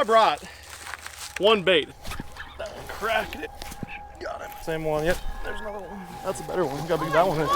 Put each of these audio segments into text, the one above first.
I brought one bait. That one cracked it. Got him. Same one. Yep. There's another one. That's a better one. Got to be that one.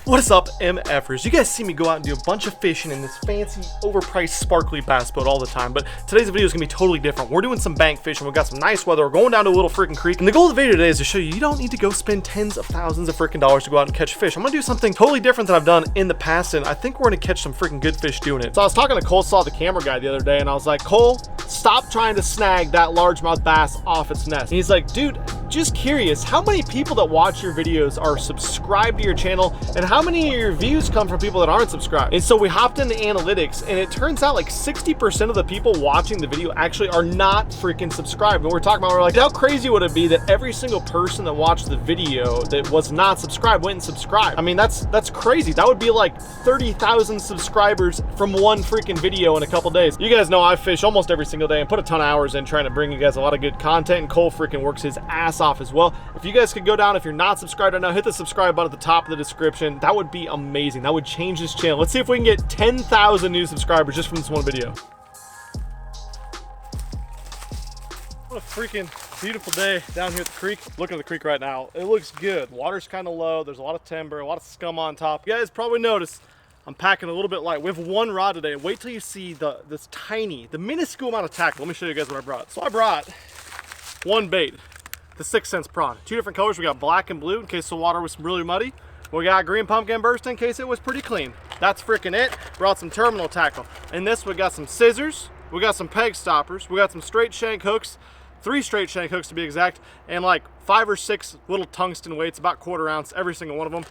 What is up, MFers? You guys see me go out and do a bunch of fishing in this fancy, overpriced, sparkly bass boat all the time, but today's video is gonna be totally different. We're doing some bank fishing. We've got some nice weather. We're going down to a little freaking creek, and the goal of the video today is to show you don't need to go spend tens of thousands of freaking dollars to go out and catch fish. I'm gonna do something totally different than I've done in the past, and I think we're gonna catch some freaking good fish doing it. So I was talking to Cole, saw the camera guy the other day, and I was like, Cole, stop trying to snag that largemouth bass off its nest. And he's like, dude, just curious, how many people that watch your videos are subscribed to your channel, and how many of your views come from people that aren't subscribed? And so we hopped into analytics, and it turns out like 60% of the people watching the video actually are not freaking subscribed. And we're talking about, we're like, how crazy would it be that every single person that watched the video that was not subscribed went and subscribed? I mean, that's crazy. That would be like 30,000 subscribers from one freaking video in a couple days. You guys know I fish almost every single day and put a ton of hours in trying to bring you guys a lot of good content, and Cole freaking works his ass off as well. If you guys could go down, if you're not subscribed right now, hit the subscribe button at the top of the description. That would be amazing. That would change this channel. Let's see if we can get 10,000 new subscribers just from this one video. What a freaking beautiful day down here at the creek. Looking at the creek right now, it looks good. Water's kind of low. There's a lot of timber, a lot of scum on top. You guys probably noticed I'm packing a little bit light. We have one rod today. Wait till you see the minuscule amount of tackle. Let me show you guys what I brought. So I brought one bait, the 6 cents prawn. Two different colors. We got black and blue in case the water was really muddy. We got green pumpkin burst in case it was pretty clean. That's freaking it. Brought some terminal tackle. In this, we got some scissors, we got some peg stoppers, we got some straight shank hooks, 3 straight shank hooks to be exact, and like 5 or 6 little tungsten weights, about 1/4 ounce, every single one of them.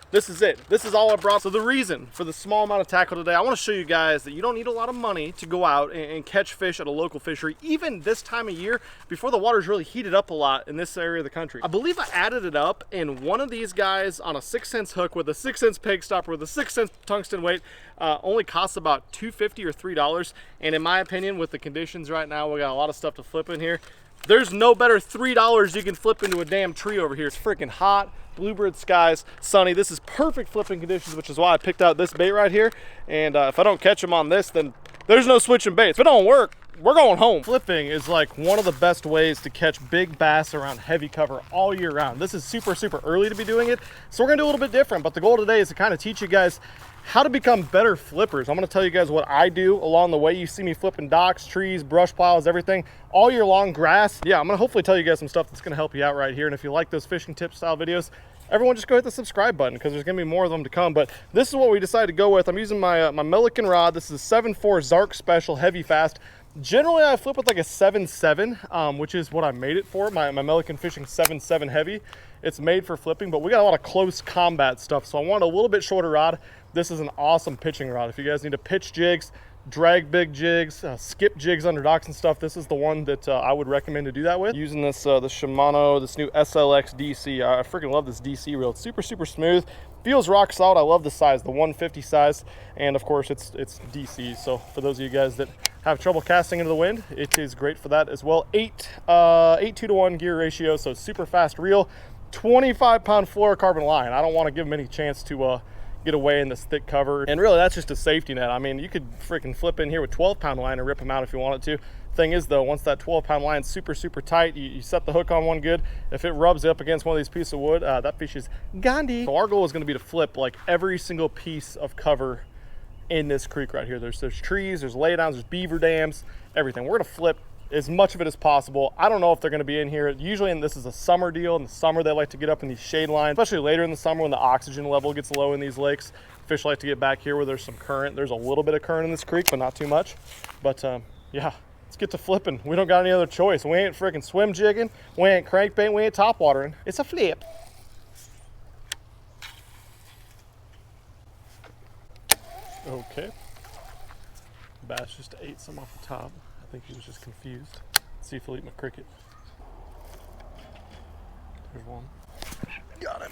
This is it. This is all I brought. So the reason for the small amount of tackle today, I want to show you guys that you don't need a lot of money to go out and catch fish at a local fishery, even this time of year, before the water's really heated up a lot in this area of the country. I believe I added it up, and one of these guys on a 6 cents hook with a 6 cents peg stopper with a 6 cents tungsten weight only costs about $2.50 or $3. And in my opinion, with the conditions right now, we got a lot of stuff to flip in here. There's no better $3 you can flip into a damn tree over here. It's freaking hot, bluebird skies, sunny. This is perfect flipping conditions, which is why I picked out this bait right here. And if I don't catch them on this, then there's no switching baits. If it don't work, we're going home. Flipping is like one of the best ways to catch big bass around heavy cover all year round. This is super, super early to be doing it, so we're gonna do a little bit different. But the goal today is to kind of teach you guys how to become better flippers. I'm gonna tell you guys what I do along the way. You see me flipping docks, trees, brush piles, everything, all year long, grass. Yeah, I'm gonna hopefully tell you guys some stuff that's gonna help you out right here. And if you like those fishing tip style videos, everyone just go hit the subscribe button, because there's gonna be more of them to come. But this is what we decided to go with. I'm using my Milliken rod. This is a 7.4 Zark Special Heavy Fast. Generally, I flip with like a 7.7, which is what I made it for. My Milliken Fishing 7.7 Heavy. It's made for flipping, but we got a lot of close combat stuff, so I wanted a little bit shorter rod. This is an awesome pitching rod. If you guys need to pitch jigs, drag big jigs, skip jigs under docks and stuff, this is the one that I would recommend to do that with. Using this the Shimano, this new SLX DC. I freaking love this DC reel. It's super, super smooth. Feels rock solid. I love the size, the 150 size, and of course it's DC. So for those of you guys that have trouble casting into the wind, it is great for that as well. 8:2 gear ratio, so super fast reel. 25-pound fluorocarbon line. I don't want to give them any chance to get away in this thick cover, and really that's just a safety net. I mean, you could freaking flip in here with 12-pound line and rip them out if you wanted to. Thing is though, once that 12-pound line is super, super tight, you set the hook on one good. If it rubs up against one of these pieces of wood, that fish is gandhi. So our goal is going to be to flip like every single piece of cover in this creek right here. There's trees, there's laydowns, there's beaver dams, everything. We're going to flip as much of it as possible. I don't know if they're going to be in here. Usually, and this is a summer deal. In the summer, they like to get up in these shade lines, especially later in the summer when the oxygen level gets low in these lakes. Fish like to get back here where there's some current. There's a little bit of current in this creek, but not too much. But yeah, let's get to flipping. We don't got any other choice. We ain't freaking swim jigging. We ain't crankbaiting. We ain't top watering. It's a flip. Okay. Bass just ate some off the top. I think he was just confused. Let's see if he'll eat my cricket. There's one. Got him.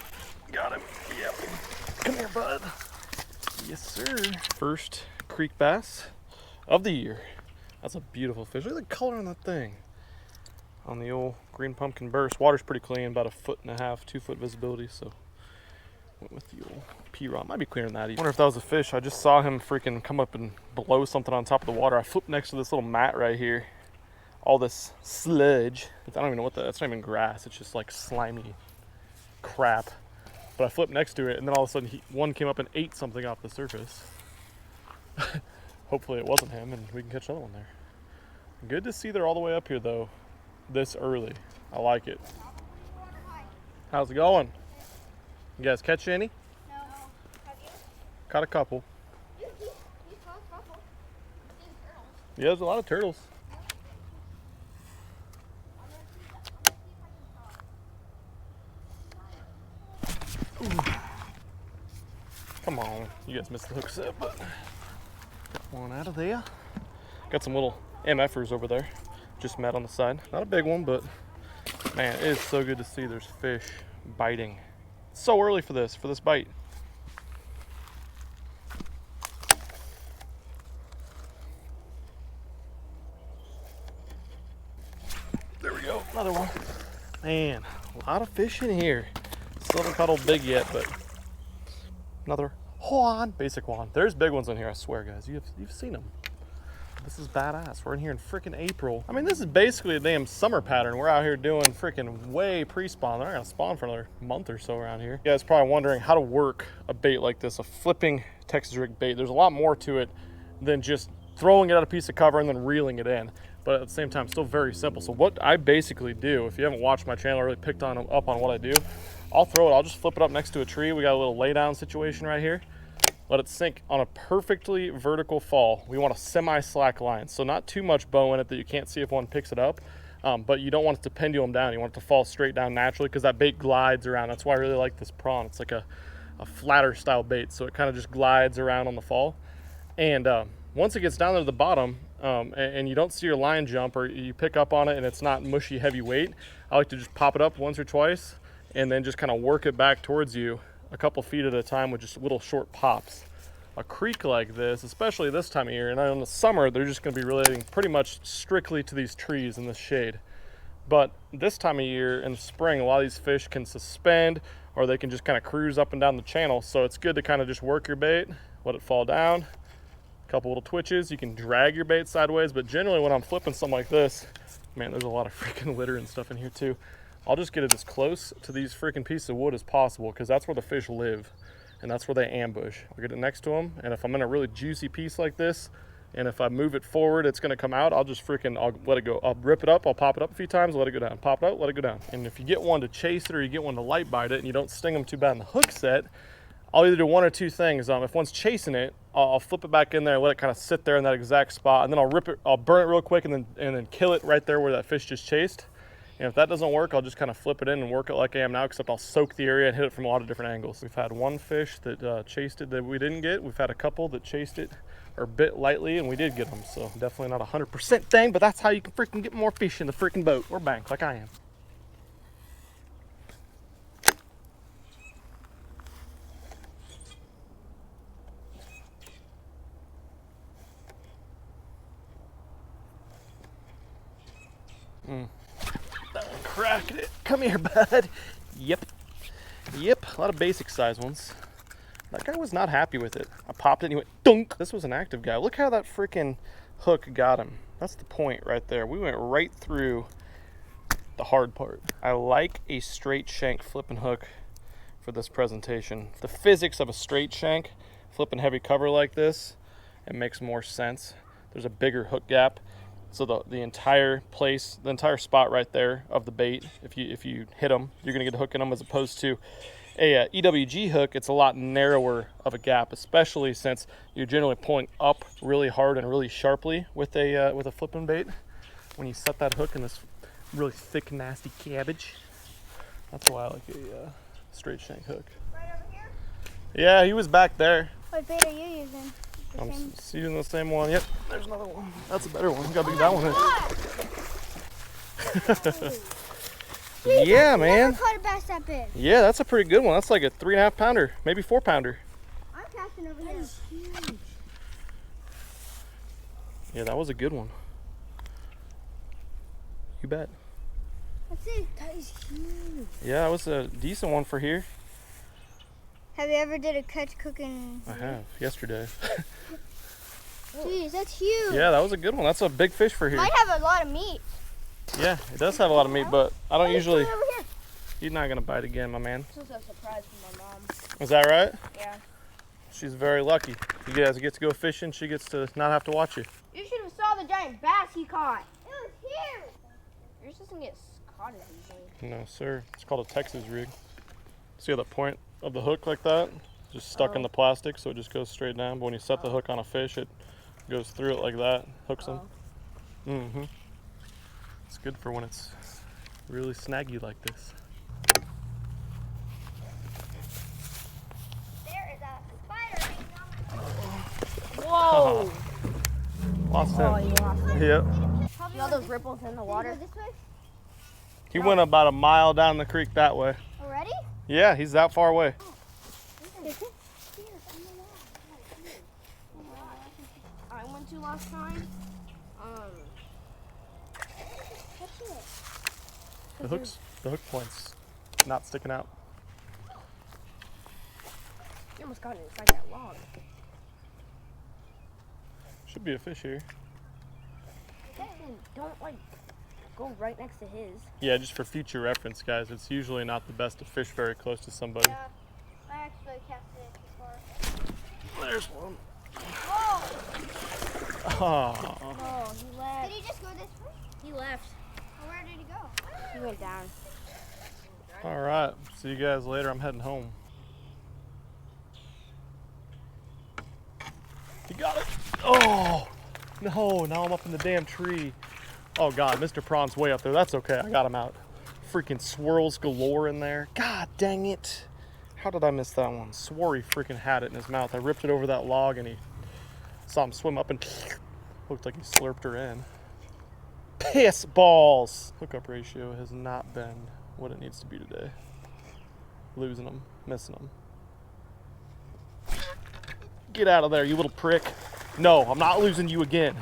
Got him. Yep. Come here, bud. Yes, sir. First creek bass of the year. That's a beautiful fish. Look at the color on that thing. On the old green pumpkin burst. Water's pretty clean, about 1.5 foot, 2 foot visibility, so Went with the old P-rod. Might be cleaner than that. I wonder if that was a fish. I just saw him freaking come up and blow something on top of the water. I flipped next to this little mat right here. All this sludge. I don't even know what that's not even grass. It's just like slimy crap. But I flipped next to it, and then all of a sudden one came up and ate something off the surface. Hopefully it wasn't him, and we can catch another one there. Good to see they're all the way up here though, this early. I like it. How's it going? You guys catch any? No. Have you? Caught a couple. You caught a couple. Yeah, there's a lot of turtles. Ooh. Come on, you guys missed the hook set, but got one out of there. Got some little MFers over there, just met on the side. Not a big one, but man, it is so good to see there's fish biting. It's so early for this bite. There we go, another one. Man, a lot of fish in here. Still haven't caught old big yet, but another Juan, basic Juan. There's big ones in here, I swear, guys. You've seen them. This is badass. We're in here in freaking April. I mean, this is basically a damn summer pattern. We're out here doing freaking way pre-spawn. They're not gonna spawn for another month or so around here. You guys probably wondering how to work a bait like this, a flipping Texas rig bait. There's a lot more to it than just throwing it at a piece of cover and then reeling it in. But at the same time, still very simple. So what I basically do, if you haven't watched my channel or really picked up on what I do, I'll throw it, I'll just flip it up next to a tree. We got a little lay down situation right here. Let it sink on a perfectly vertical fall. We want a semi-slack line, so not too much bow in it that you can't see if one picks it up, but you don't want it to pendulum down. You want it to fall straight down naturally because that bait glides around. That's why I really like this prawn. It's like a flatter style bait, so it kind of just glides around on the fall. And once it gets down there to the bottom and you don't see your line jump or you pick up on it and it's not mushy heavy weight, I like to just pop it up once or twice and then just kind of work it back towards you a couple feet at a time with just little short pops. A creek like this, especially this time of year, and in the summer, they're just gonna be relating pretty much strictly to these trees in the shade. But this time of year, in the spring, a lot of these fish can suspend or they can just kind of cruise up and down the channel. So it's good to kind of just work your bait, let it fall down, a couple little twitches. You can drag your bait sideways, but generally when I'm flipping something like this, man, there's a lot of freaking litter and stuff in here too. I'll just get it as close to these freaking pieces of wood as possible because that's where the fish live and that's where they ambush. I'll get it next to them, and if I'm in a really juicy piece like this, and if I move it forward, it's gonna come out, I'll let it go. I'll rip it up, I'll pop it up a few times, let it go down. Pop it up, let it go down. And if you get one to chase it or you get one to light bite it and you don't sting them too bad in the hook set, I'll either do one or two things. If one's chasing it, I'll flip it back in there, let it kind of sit there in that exact spot, and then I'll burn it real quick and then kill it right there where that fish just chased. And if that doesn't work, I'll just kind of flip it in and work it like I am now, except I'll soak the area and hit it from a lot of different angles. We've had one fish that chased it that we didn't get. We've had a couple that chased it or bit lightly and we did get them. So definitely not a 100% thing, but that's how you can freaking get more fish in the freaking boat or bank like I am. Cracked it. Come here, bud. Yep. A lot of basic size ones. That guy was not happy with it. I popped it and he went dunk. This was an active guy. Look how that freaking hook got him. That's the point right there. We went right through the hard part. I like a straight shank flipping hook for this presentation. The physics of a straight shank flipping heavy cover like this, it makes more sense. There's a bigger hook gap. So the entire place, the entire spot right there of the bait, if you hit them, you're gonna get a hook in them, as opposed to a EWG hook. It's a lot narrower of a gap, especially since you're generally pulling up really hard and really sharply with a flipping bait. When you set that hook in this really thick, nasty cabbage, that's why I like a straight shank hook. Right over here? Yeah, he was back there. What bait are you using? I'm using the same one. Yep, there's another one. That's a better one. Look how big that one is. Yeah, man. Never caught a bass that big. Yeah, that's a pretty good one. That's like a 3.5 pounder, maybe 4 pounder. I'm casting over here. Huge. Yeah, that was a good one. You bet. Let's see. That is huge. Yeah, that was a decent one for here. Have you ever did a catch cooking? I have, yesterday. Jeez, that's huge. Yeah, that was a good one. That's a big fish for here. Might have a lot of meat. Yeah, it does have a lot of meat, but I don't usually. Over here. You're not gonna bite again, my man. This was a surprise from my mom. Is that right? Yeah. She's very lucky. You guys get to go fishing. She gets to not have to watch you. You should have saw the giant bass he caught. It was huge. Yours doesn't get caught as easily. No, sir. It's called a Texas rig. See how the point of the hook like that? Just stuck in the plastic, so it just goes straight down. But when you set the hook on a fish, it goes through it like that, hooks them. Mm-hmm. It's good for when it's really snaggy like this. There is a spider hanging on my Whoa! Lost him. Oh, you lost him. Yep. See all those ripples in the water? This way? He went about a mile down the creek that way. Already? Yeah, he's that far away. I went to last time. The hook point's not sticking out. You almost got it inside that log. Should be a fish here. Don't like go right next to his. Yeah, just for future reference, guys. It's usually not the best to fish very close to somebody. Yeah, I actually casted it before. There's one. Whoa! Oh. Oh, he left. Did he just go this way? He left. Well, where did he go? He went down. All right. See you guys later. I'm heading home. You got it. Oh, no. Now I'm up in the damn tree. Oh, God. Mr. Prawn's way up there. That's okay. I got him out. Freaking swirls galore in there. God dang it. How did I miss that one? Swore he freaking had it in his mouth. I ripped it over that log and he saw him swim up and looked like he slurped her in. Piss balls. Hookup ratio has not been what it needs to be today. Losing them, missing them. Get out of there, you little prick. No, I'm not losing you again.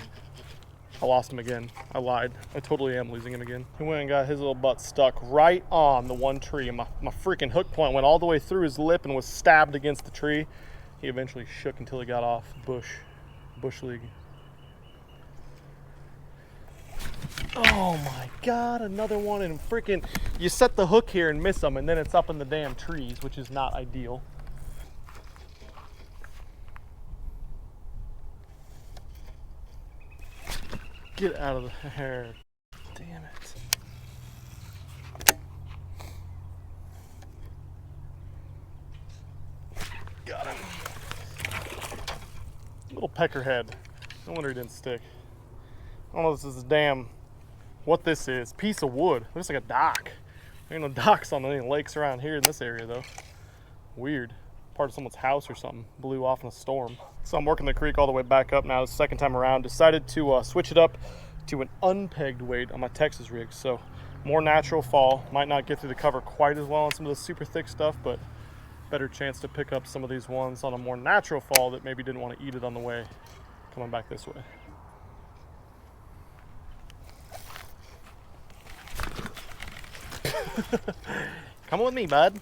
I lost him again. I lied. I totally am losing him again. He went and got his little butt stuck right on the one tree. And my freaking hook point went all the way through his lip and was stabbed against the tree. He eventually shook until he got off bush league. Oh my God, another one. And freaking, you set the hook here and miss them, and then it's up in the damn trees, which is not ideal. Get out of the hair. Damn it. Got him. Little peckerhead. No wonder he didn't stick. I don't know if this is what this is. Piece of wood. Looks like a dock. There ain't no docks on any lakes around here in this area though. Weird. Part of someone's house or something. Blew off in a storm. So I'm working the creek all the way back up now. The second time around. Decided to switch it up to an unpegged weight on my Texas rig. So more natural fall. Might not get through the cover quite as well on some of the super thick stuff, but better chance to pick up some of these ones on a more natural fall that maybe didn't want to eat it on the way coming back this way. Come with me, bud.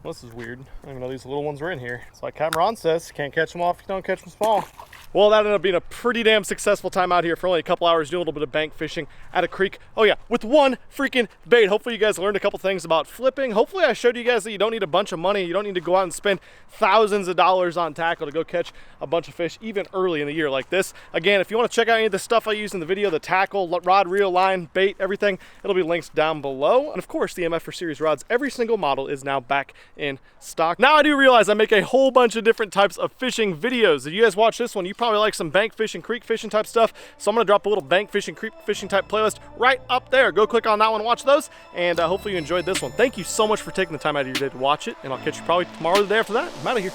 Well, this is weird. I didn't even know these little ones were in here. It's like Captain Ron says, can't catch them off if you don't catch them small. Well, that ended up being a pretty damn successful time out here for only a couple hours doing a little bit of bank fishing at a creek. Oh yeah, with one freaking bait. Hopefully you guys learned a couple things about flipping. Hopefully I showed you guys that you don't need a bunch of money. You don't need to go out and spend thousands of dollars on tackle to go catch a bunch of fish, even early in the year like this. Again, if you want to check out any of the stuff I used in the video, the tackle, rod, reel, line, bait, everything, it'll be linked down below. And of course, the MF for Series rods, every single model is now back in stock. Now I do realize I make a whole bunch of different types of fishing videos. If you guys watch this one, you probably like some bank fishing, creek fishing type stuff. So I'm gonna drop a little bank fishing, creek fishing type playlist right up there. Go click on that one, watch those, and hopefully you enjoyed this one. Thank you so much for taking the time out of your day to watch it, and I'll catch you probably tomorrow or the day after that. I'm out of here.